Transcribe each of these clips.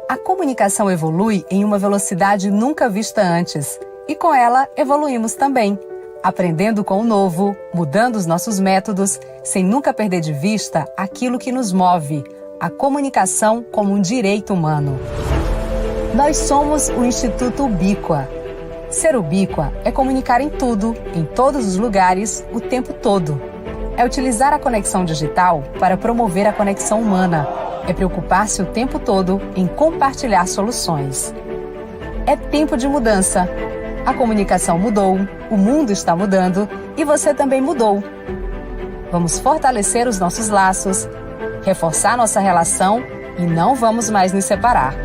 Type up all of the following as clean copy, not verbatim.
A comunicação evolui em uma velocidade nunca vista antes. E com ela, evoluímos também. Aprendendo com o novo, mudando os nossos métodos, sem nunca perder de vista aquilo que nos move, a comunicação como um direito humano. Nós somos o Instituto Ubíqua. Ser ubíqua é comunicar em tudo, em todos os lugares, o tempo todo. É utilizar a conexão digital para promover a conexão humana. É preocupar-se o tempo todo em compartilhar soluções. É tempo de mudança. A comunicação mudou, o mundo está mudando e você também mudou. Vamos fortalecer os nossos laços, reforçar nossa relação e não vamos mais nos separar.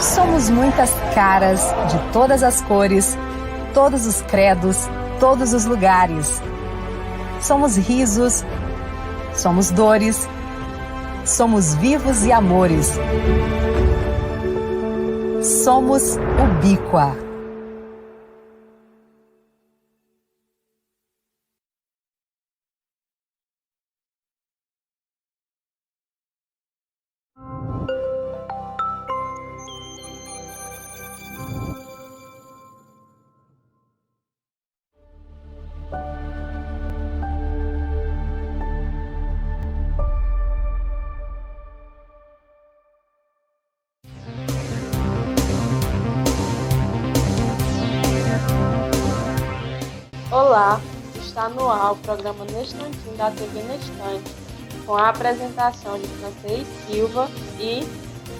Somos muitas caras, de todas as cores, todos os credos, todos os lugares. Somos risos, somos dores, somos vivos e amores. Somos Ubíqua. Olá, está no ar o programa Nestantinho da TV Nestante, com a apresentação de Francês Silva e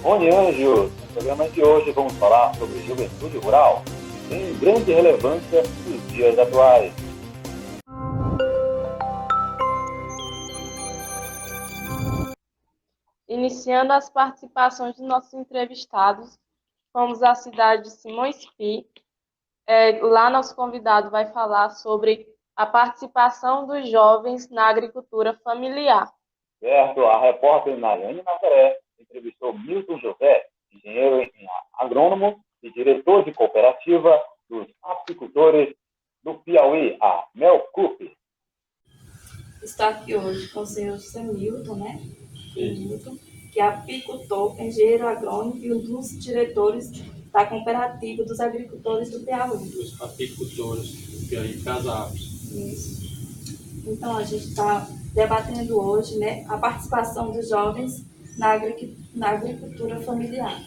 Rony Anjos. No programa de hoje vamos falar sobre juventude rural, em grande relevância nos dias atuais. iniciando as participações dos nossos entrevistados, fomos à cidade de Simões Filho. Lá nosso convidado vai falar sobre a participação dos jovens na agricultura familiar. Certo, a repórter Nayane Nazaré entrevistou Milton José, engenheiro agrônomo e diretor de cooperativa dos apicultores do Piauí, a Melcup. Está aqui hoje com o senhor José Milton, né? Milton, que é apicultor, engenheiro agrônomo e um dos diretores da cooperativa dos agricultores do Piauí. Dos apicultores do Piauí, Casapes. Isso. Então, a gente está debatendo hoje, né, a participação dos jovens na agricultura familiar.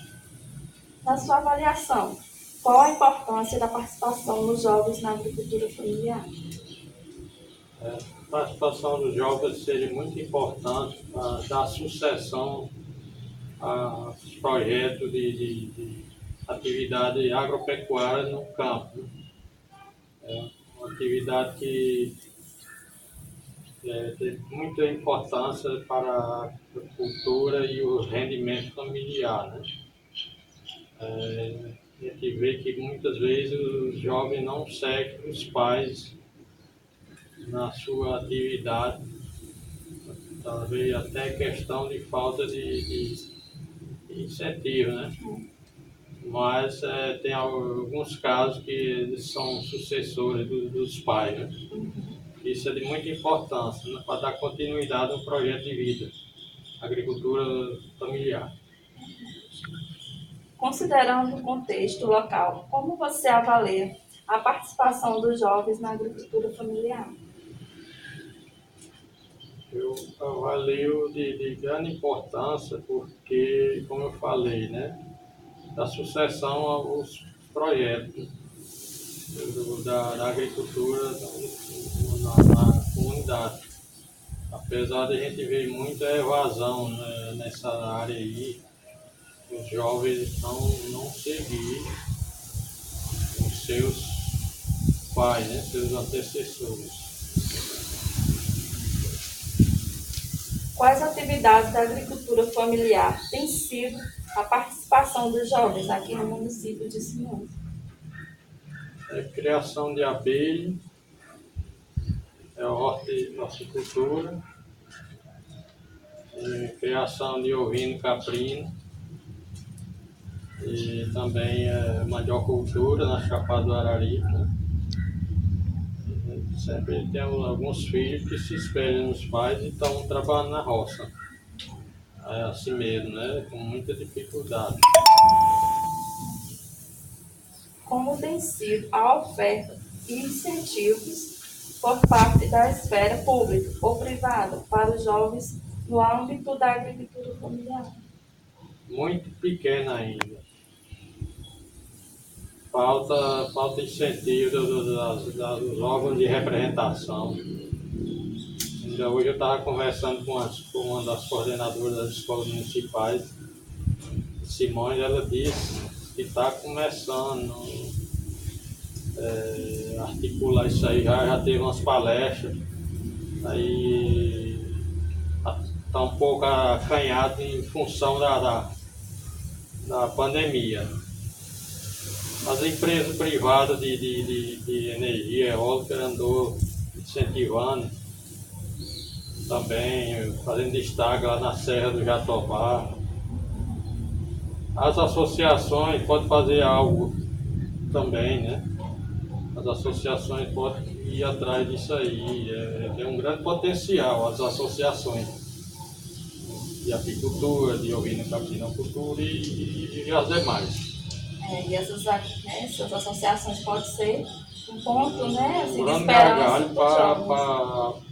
Na sua avaliação, qual a importância da participação dos jovens na agricultura familiar? A participação dos jovens seria muito importante para dar sucessão aos projetos de atividade agropecuária no campo. É uma atividade que tem muita importância para a agricultura e o rendimento familiar, né? A gente vê que muitas vezes os jovens não seguem os pais na sua atividade, talvez até questão de falta de incentivo, né? Mas tem alguns casos que eles são sucessores dos pais, né? Isso é de muita importância, né, para dar continuidade ao projeto de vida, agricultura familiar. Considerando o contexto local, como você avalia a participação dos jovens na agricultura familiar? Eu avalio de grande importância porque, como eu falei, né, da sucessão aos projetos da agricultura na comunidade. Apesar de a gente ver muita evasão, né, nessa área aí, os jovens estão não seguir os seus pais, né, seus antecessores. Quais atividades da agricultura familiar tem sido a participação dos jovens aqui no município de Simões? Criação de abelha, horticultura, criação de ovino caprino e também mandiocultura na Chapada do Araripe, né? Sempre tem alguns filhos que se espelham nos pais e estão trabalhando na roça. assim mesmo, né? Com muita dificuldade. Como tem sido a oferta e incentivos por parte da esfera pública ou privada para os jovens no âmbito da agricultura familiar? Muito pequena ainda. Falta incentivo dos órgãos de representação. Ainda hoje eu estava conversando com uma das coordenadoras das escolas municipais, Simões, ela disse que está começando a articular isso aí, já teve umas palestras, aí está um pouco acanhado em função da pandemia. As empresas privadas de energia eólica andou incentivando, também fazendo destaque lá na Serra do Jatobá. As associações podem fazer algo também, né? As associações podem ir atrás disso aí. Tem um grande potencial as associações de apicultura, de ovinocultura e as demais. E essas associações podem ser um ponto, né, assim, Um de grande esperança gargalho para os jovens.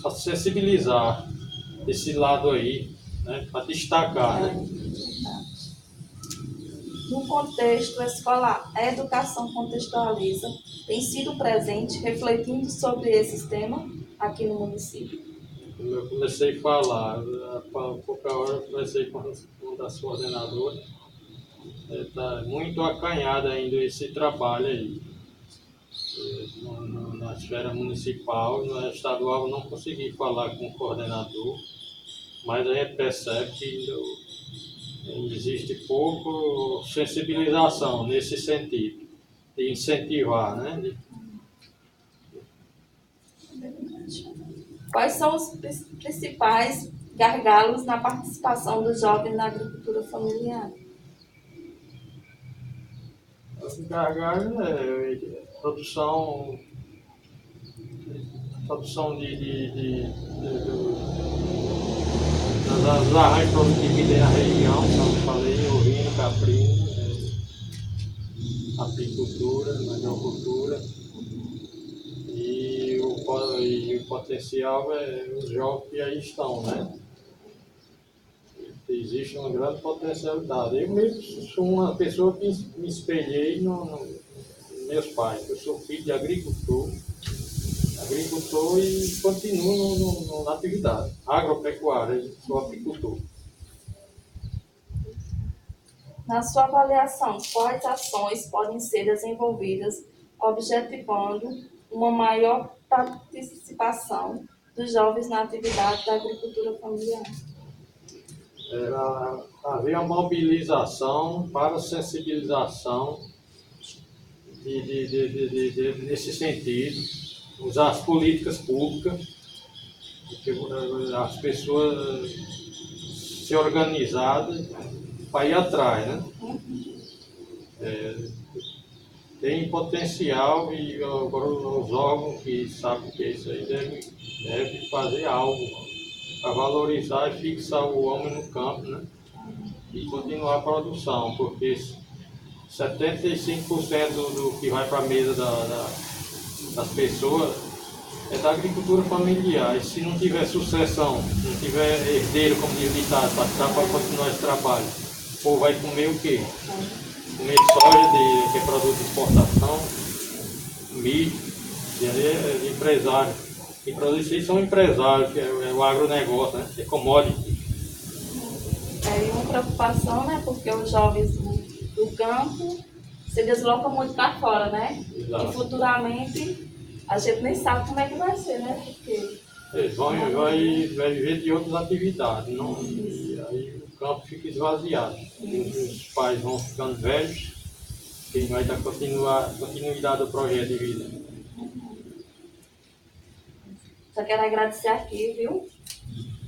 para sensibilizar esse lado aí, né? Para destacar, né? No contexto escolar, a educação contextualiza tem sido presente, refletindo sobre esses temas aqui no município. Como eu comecei a falar, há pouca hora eu comecei com uma das coordenadoras, está muito acanhado ainda esse trabalho aí. Na esfera municipal, na estadual eu não consegui falar com o coordenador, mas a gente percebe que ainda existe pouco sensibilização nesse sentido, de incentivar, né? Quais são os principais gargalos na participação do jovem na agricultura familiar? O gargalo é produção das arranjos produtivas na região, como eu falei, ovino, caprino, apicultura, agricultura, e o potencial é os jovens que aí estão, né? Existe uma grande potencialidade. Eu mesmo sou uma pessoa que me espelhei nos meus pais. Eu sou filho de agricultor e continuo na atividade agropecuária, sou apicultor. Na sua avaliação, quais ações podem ser desenvolvidas objetivando uma maior participação dos jovens na atividade da agricultura familiar? Haver uma mobilização para sensibilização nesse sentido, usar as políticas públicas, porque as pessoas se organizarem para ir atrás, né? Tem potencial e agora os órgãos que sabem que é isso aí devem fazer algo para valorizar e fixar o homem no campo, né? E continuar a produção, porque 75% do que vai para a mesa das pessoas é da agricultura familiar. E se não tiver sucessão, não tiver herdeiro, como diz o ditado, para continuar esse trabalho, o povo vai comer o quê? Comer soja, que é produto de exportação, milho, e ali é empresário. E produtos aí são empresários, que é o agronegócio, né? É commodity. É uma preocupação, né? Porque os jovens do campo se deslocam muito para fora, né? Exato. E futuramente a gente nem sabe como é que vai ser, né? Porque Eles vai viver de outras atividades, não? E aí o campo fica esvaziado. Os pais vão ficando velhos, quem vai dar continuidade ao projeto de vida. só quero agradecer aqui, viu?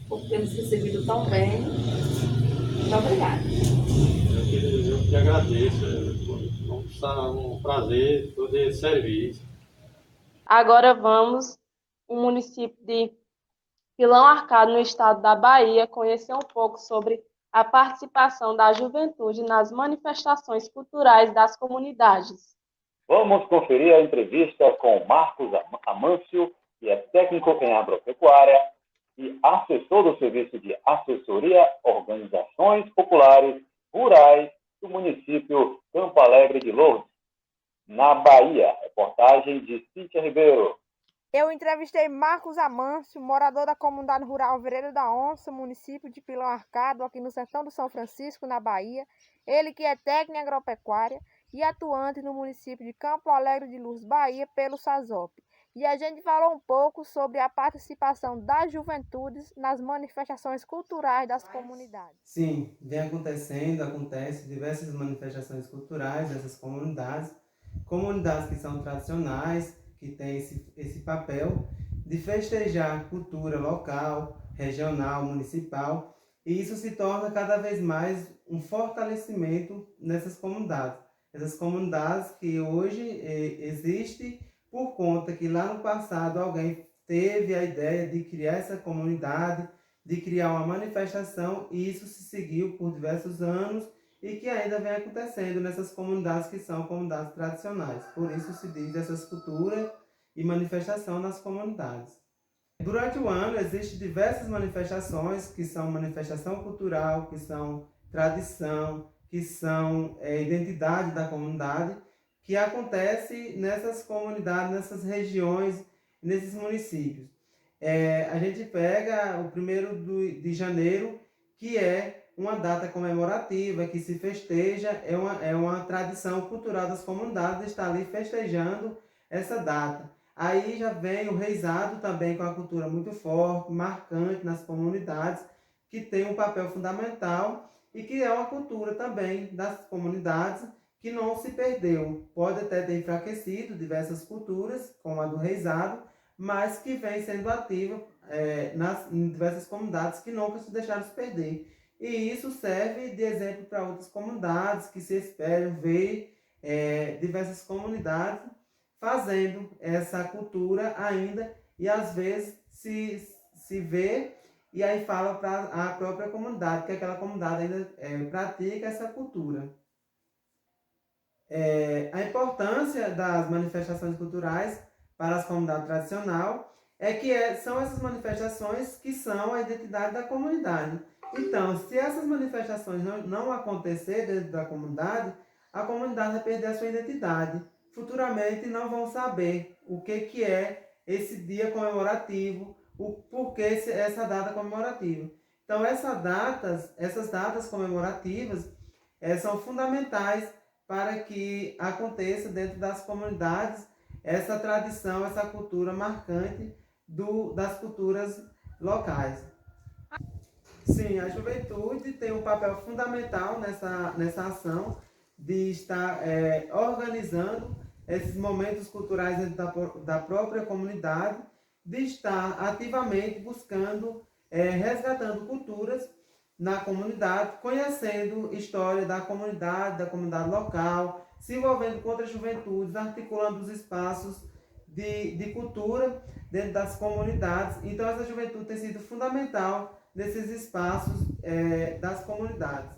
Por termos recebido tão bem. Muito obrigada. Eu que agradeço, um prazer poder servir. Agora vamos o município de Pilão Arcado, no estado da Bahia, conhecer um pouco sobre a participação da juventude nas manifestações culturais das comunidades. Vamos conferir a entrevista com Marcos Amâncio, que é técnico em agropecuária e assessor do Serviço de Assessoria Organizações Populares Rurais do município Campo Alegre de Lourdes, na Bahia. Reportagem de Cíntia Ribeiro. Eu entrevistei Marcos Amâncio, morador da comunidade rural Vereda da Onça, município de Pilão Arcado, aqui no sertão do São Francisco, na Bahia. Ele que é técnico em agropecuária e atuante no município de Campo Alegre de Lourdes, Bahia, pelo SASOP. E a gente falou um pouco sobre a participação das juventudes nas manifestações culturais das comunidades. Sim, acontecem diversas manifestações culturais dessas comunidades que são tradicionais, que têm esse papel de festejar cultura local, regional, municipal, e isso se torna cada vez mais um fortalecimento nessas comunidades. Essas comunidades que hoje existem por conta que lá no passado alguém teve a ideia de criar essa comunidade, de criar uma manifestação, e isso se seguiu por diversos anos e que ainda vem acontecendo nessas comunidades que são comunidades tradicionais. Por isso se diz essas culturas e manifestação nas comunidades. Durante o ano existem diversas manifestações que são manifestação cultural, que são tradição, que são identidade da comunidade, que acontece nessas comunidades, nessas regiões, nesses municípios. A gente pega o 1º de janeiro, que é uma data comemorativa, que se festeja, é uma tradição cultural das comunidades estar ali festejando essa data. Aí já vem o reisado também, com a cultura muito forte, marcante nas comunidades, que tem um papel fundamental e que é uma cultura também das comunidades que não se perdeu. Pode até ter enfraquecido diversas culturas, como a do reisado, mas que vem sendo ativa em diversas comunidades que nunca se deixaram se perder. E isso serve de exemplo para outras comunidades que se esperam ver diversas comunidades fazendo essa cultura ainda, e às vezes se vê e aí fala para a própria comunidade, que aquela comunidade ainda pratica essa cultura. A importância das manifestações culturais para as comunidades tradicionais é que são essas manifestações que são a identidade da comunidade. Então, se essas manifestações não acontecer dentro da comunidade, a comunidade vai perder a sua identidade. Futuramente não vão saber o que é esse dia comemorativo, o porquê essa data comemorativa. Então, essas datas comemorativas são fundamentais para que aconteça dentro das comunidades essa tradição, essa cultura marcante das culturas locais. Sim, a juventude tem um papel fundamental nessa ação de estar organizando esses momentos culturais dentro da própria comunidade, de estar ativamente buscando, resgatando culturas na comunidade, conhecendo história da comunidade local, se envolvendo com outras juventudes, articulando os espaços de cultura dentro das comunidades. Então, essa juventude tem sido fundamental nesses espaços das comunidades.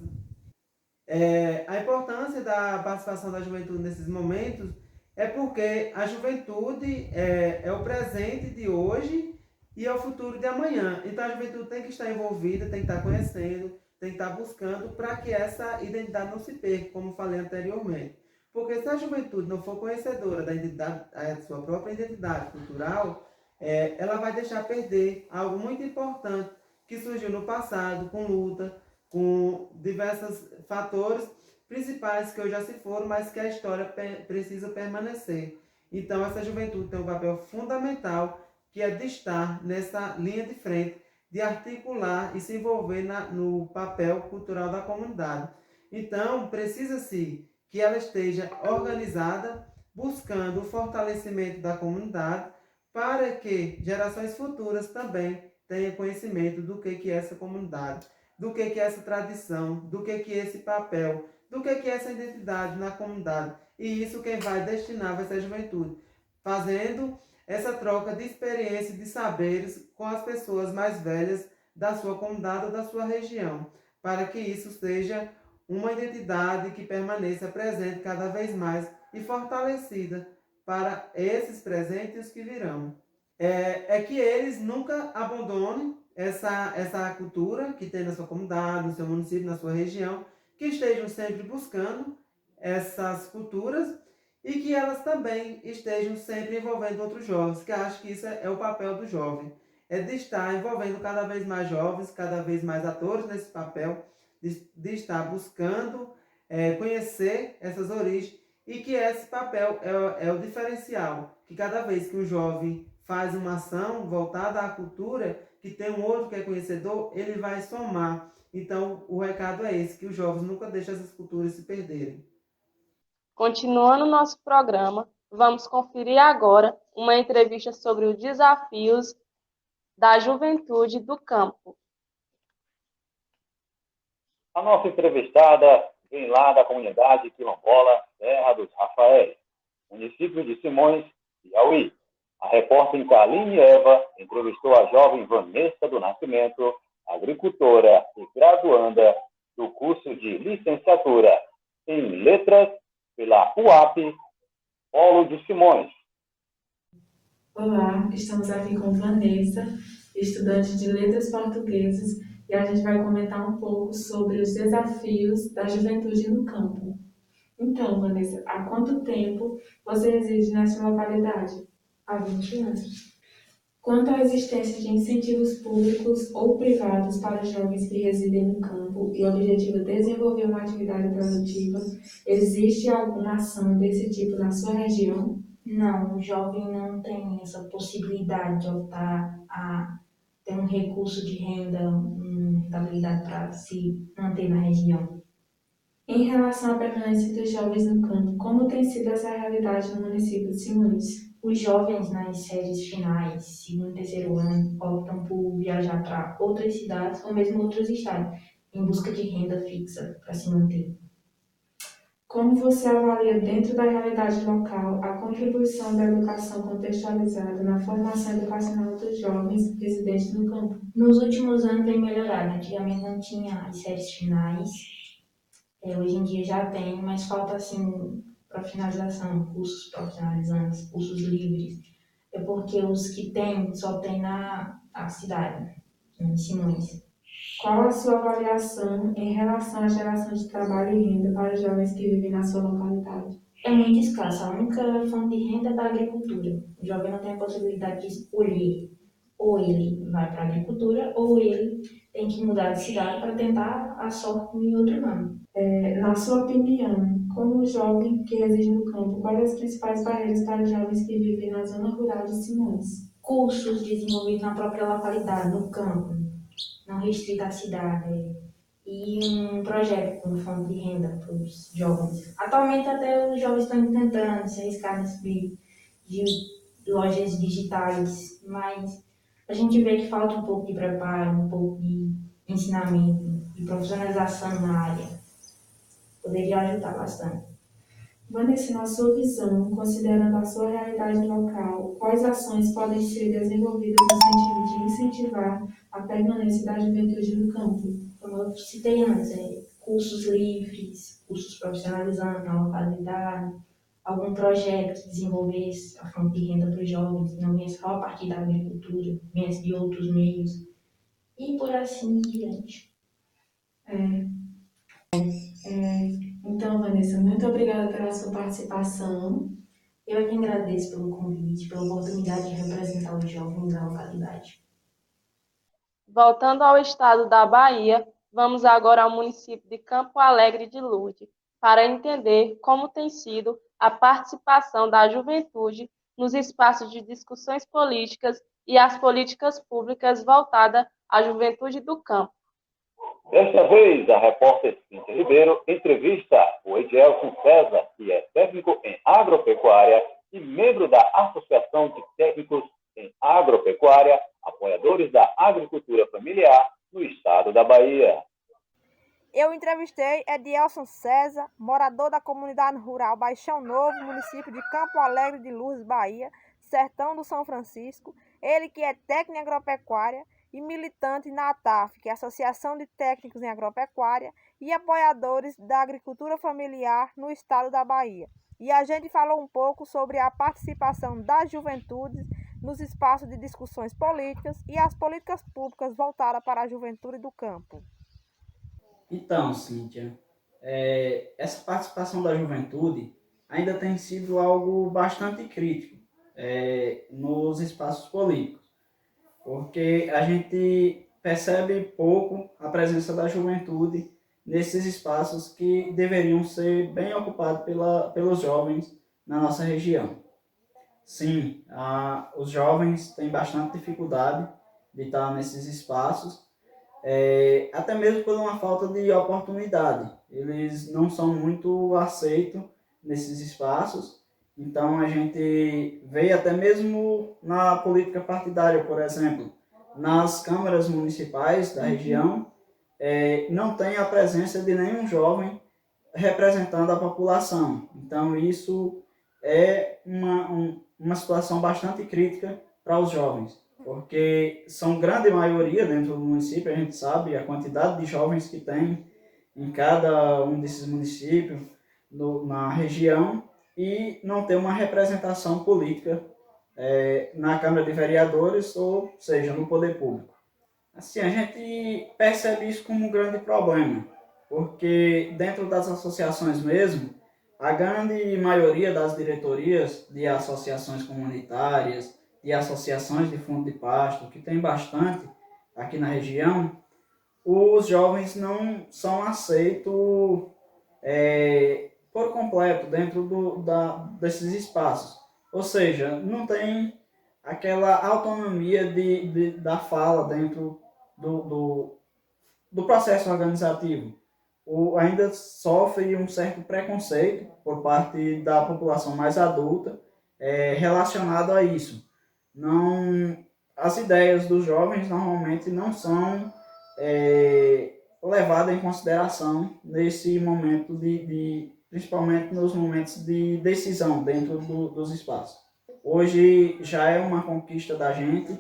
A importância da participação da juventude nesses momentos é porque a juventude é o presente de hoje e é o futuro de amanhã. Então a juventude tem que estar envolvida, tem que estar conhecendo, tem que estar buscando para que essa identidade não se perca, como falei anteriormente. Porque se a juventude não for conhecedora da sua própria identidade cultural, ela vai deixar perder algo muito importante que surgiu no passado, com luta, com diversos fatores principais que hoje já se foram, mas que a história precisa permanecer. Então, essa juventude tem um papel fundamental, que é de estar nessa linha de frente, de articular e se envolver no papel cultural da comunidade. Então, precisa-se que ela esteja organizada, buscando o fortalecimento da comunidade, para que gerações futuras também tenham conhecimento do que é essa comunidade, do que é essa tradição, do que é esse papel, do que é essa identidade na comunidade. E isso quem vai destinar vai ser a juventude, fazendo essa troca de experiência e de saberes com as pessoas mais velhas da sua comunidade ou da sua região, para que isso seja uma identidade que permaneça presente cada vez mais e fortalecida para esses presentes e os que virão. É que eles nunca abandonem essa cultura que tem na sua comunidade, no seu município, na sua região, que estejam sempre buscando essas culturas e que elas também estejam sempre envolvendo outros jovens, que eu acho que isso é o papel do jovem, é de estar envolvendo cada vez mais jovens, cada vez mais atores nesse papel, de estar buscando conhecer essas origens e que esse papel é o diferencial, que cada vez que o jovem faz uma ação voltada à cultura, que tem um outro que é conhecedor, ele vai somar. Então, o recado é esse, que os jovens nunca deixem essas culturas se perderem. Continuando nosso programa, vamos conferir agora uma entrevista sobre os desafios da juventude do campo. A nossa entrevistada vem lá da comunidade quilombola Terra dos Rafaéis, município de Simões, Piauí. A repórter Kaline Eva entrevistou a jovem Vanessa do Nascimento, agricultora e graduanda do curso de licenciatura em Letras pela UAP, Polo de Simões. Olá, estamos aqui com Vanessa, estudante de Letras Portuguesas, e a gente vai comentar um pouco sobre os desafios da juventude no campo. Então, Vanessa, há quanto tempo você reside nessa localidade? Há 20 anos. Quanto à existência de incentivos públicos ou privados para jovens que residem no campo e o objetivo é desenvolver uma atividade produtiva, existe alguma ação desse tipo na sua região? Não, o jovem não tem essa possibilidade de optar a ter um recurso de renda, uma rentabilidade para se manter na região. Em relação à permanência dos jovens no campo, como tem sido essa realidade no município de Simões? Os jovens nas séries finais, segundo e terceiro ano, optam por viajar para outras cidades ou mesmo outros estados, em busca de renda fixa para se manter. Como você avalia dentro da realidade local a contribuição da educação contextualizada na formação educacional dos jovens residentes no campo? Nos últimos anos vem melhorado. Antigamente não tinha as séries finais, hoje em dia já tem, mas falta assim profissionalização, cursos profissionalizantes, cursos livres. É porque os que tem, só tem na cidade, em Simões. Qual a sua avaliação em relação à geração de trabalho e renda para os jovens que vivem na sua localidade? É muito escassa. A única fonte de renda é da agricultura. O jovem não tem a possibilidade de escolher. Ou ele vai para a agricultura, ou ele tem que mudar de cidade para tentar a sorte em outro ramo. Na sua opinião, como jovem que reside no campo, quais as principais barreiras para os jovens que vivem na zona rural de Simões? Cursos desenvolvidos na própria localidade, no campo, não restrito à cidade, e um projeto como fonte de renda para os jovens. Atualmente até os jovens estão tentando se arriscar nesse meio de lojas digitais, mas a gente vê que falta um pouco de preparo, um pouco de ensinamento, de profissionalização na área. Poderia ajudar bastante. Vanessa, na sua visão, considerando a sua realidade local, quais ações podem ser desenvolvidas no sentido de incentivar a permanência da juventude no campo? Como eu citei antes, cursos livres, cursos profissionalizantes na localidade, algum projeto que desenvolvesse a fonte de renda para os jovens, não venha só a partir da agricultura, venha de outros meios, e por assim diante. Então, Vanessa, muito obrigada pela sua participação. Eu é que agradeço pelo convite, pela oportunidade de representar os jovens da localidade. Voltando ao estado da Bahia, vamos agora ao município de Campo Alegre de Lourdes, para entender como tem sido a participação da juventude nos espaços de discussões políticas e as políticas públicas voltadas à juventude do campo. Desta vez, a repórter Cíntia Ribeiro entrevista o Edielson César, que é técnico em agropecuária e membro da Associação de Técnicos em Agropecuária, apoiadores da agricultura familiar no estado da Bahia. Eu entrevistei Edielson César, morador da comunidade rural Baixão Novo, município de Campo Alegre de Lourdes, Bahia, sertão do São Francisco, ele que é técnico em agropecuária e militante na ATAF, que é a Associação de Técnicos em Agropecuária, e apoiadores da agricultura familiar no estado da Bahia. E a gente falou um pouco sobre a participação das juventudes nos espaços de discussões políticas e as políticas públicas voltadas para a juventude do campo. Então, Cíntia, essa participação da juventude ainda tem sido algo bastante crítico nos espaços políticos, porque a gente percebe pouco a presença da juventude nesses espaços que deveriam ser bem ocupados pelos jovens na nossa região. Sim, os jovens têm bastante dificuldade de estar nesses espaços, até mesmo por uma falta de oportunidade. Eles não são muito aceitos nesses espaços, então a gente vê até mesmo na política partidária, por exemplo, nas câmaras municipais da região, não tem a presença de nenhum jovem representando a população. Então isso é uma situação bastante crítica para os jovens, porque são grande maioria dentro do município, a gente sabe a quantidade de jovens que tem em cada um desses municípios, na região, e não tem uma representação política na Câmara de Vereadores, ou seja, no poder público. Assim, a gente percebe isso como um grande problema, porque dentro das associações mesmo, a grande maioria das diretorias de associações comunitárias, de associações de fundo de pasto, que tem bastante aqui na região, os jovens não são aceitos por completo dentro desses espaços. Ou seja, não tem aquela autonomia da fala dentro do processo organizativo. Ainda sofre um certo preconceito por parte da população mais adulta relacionado a isso. As ideias dos jovens normalmente não são levadas em consideração nesse momento, principalmente nos momentos de decisão dentro dos espaços. Hoje já é uma conquista da gente,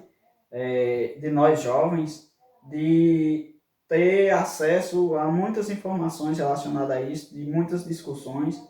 de nós jovens, de ter acesso a muitas informações relacionadas a isso, de muitas discussões,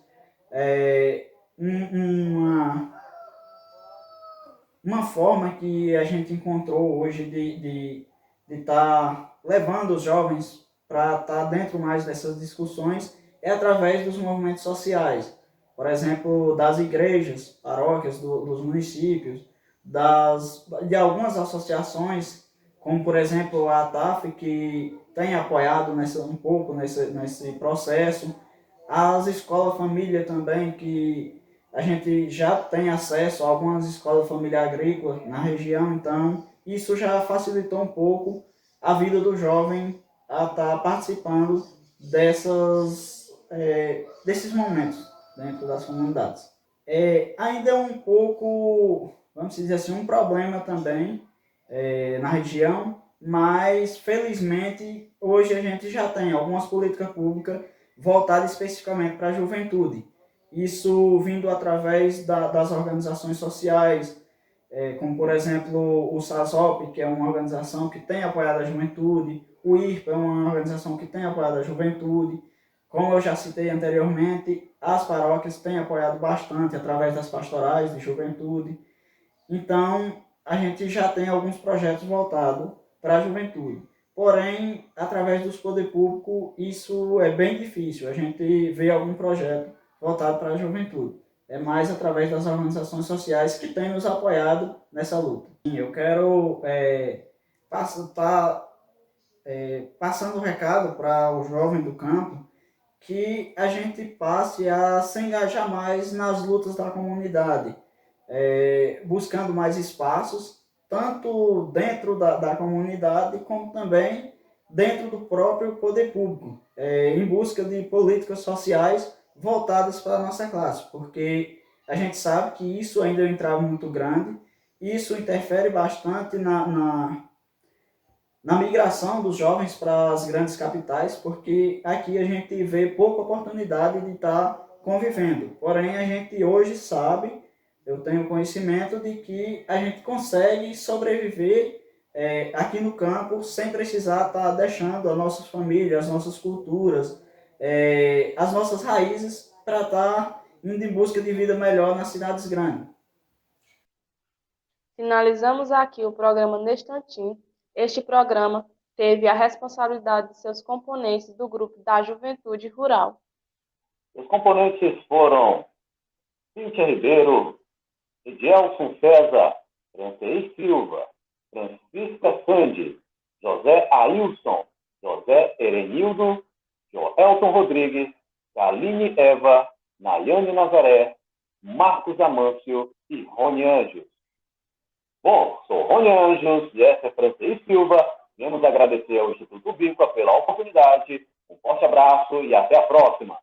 uma forma que a gente encontrou hoje de estar levando os jovens para estar dentro mais dessas discussões é através dos movimentos sociais. Por exemplo, das igrejas, paróquias dos municípios, de algumas associações, como por exemplo a ATAF, que tem apoiado um pouco nesse processo, as escolas família também, que a gente já tem acesso a algumas escolas família agrícola na região, então isso já facilitou um pouco a vida do jovem a estar participando desses momentos dentro das comunidades. Ainda é um pouco, vamos dizer assim, um problema também na região, mas felizmente hoje a gente já tem algumas políticas públicas voltadas especificamente para a juventude. Isso vindo através das organizações sociais, como por exemplo o SASOP, que é uma organização que tem apoiado a juventude, o IRPA é uma organização que tem apoiado a juventude. Como eu já citei anteriormente, as paróquias têm apoiado bastante através das pastorais de juventude. Então, a gente já tem alguns projetos voltados para a juventude. Porém, através dos poderes públicos, isso é bem difícil. A gente vê algum projeto voltado para a juventude. É mais através das organizações sociais que têm nos apoiado nessa luta. Eu quero passando o recado para o jovem do campo, que a gente passe a se engajar mais nas lutas da comunidade, buscando mais espaços, tanto dentro da comunidade, como também dentro do próprio poder público, em busca de políticas sociais voltadas para a nossa classe, porque a gente sabe que isso ainda é um entrave muito grande, isso interfere bastante na migração dos jovens para as grandes capitais, porque aqui a gente vê pouca oportunidade de estar convivendo. Porém, a gente hoje sabe eu tenho conhecimento de que a gente consegue sobreviver aqui no campo sem precisar estar deixando a nossa família, as nossas culturas, as nossas raízes para estar indo em busca de vida melhor nas cidades grandes. Finalizamos aqui o programa Nestantim. Este programa teve a responsabilidade de seus componentes do grupo da Juventude Rural. Os componentes foram Cíntia Ribeiro, Edielson César, Francês Silva, Francisca Sandi, José Ailson, José Erenildo, Joelton Rodrigues, Kaline Eva, Nayane Nazaré, Marcos Amâncio e Rony Anjos. Bom, sou Rony Anjos e essa é Francês Silva. Queremos agradecer ao Instituto Bíblico pela oportunidade. Um forte abraço e até a próxima.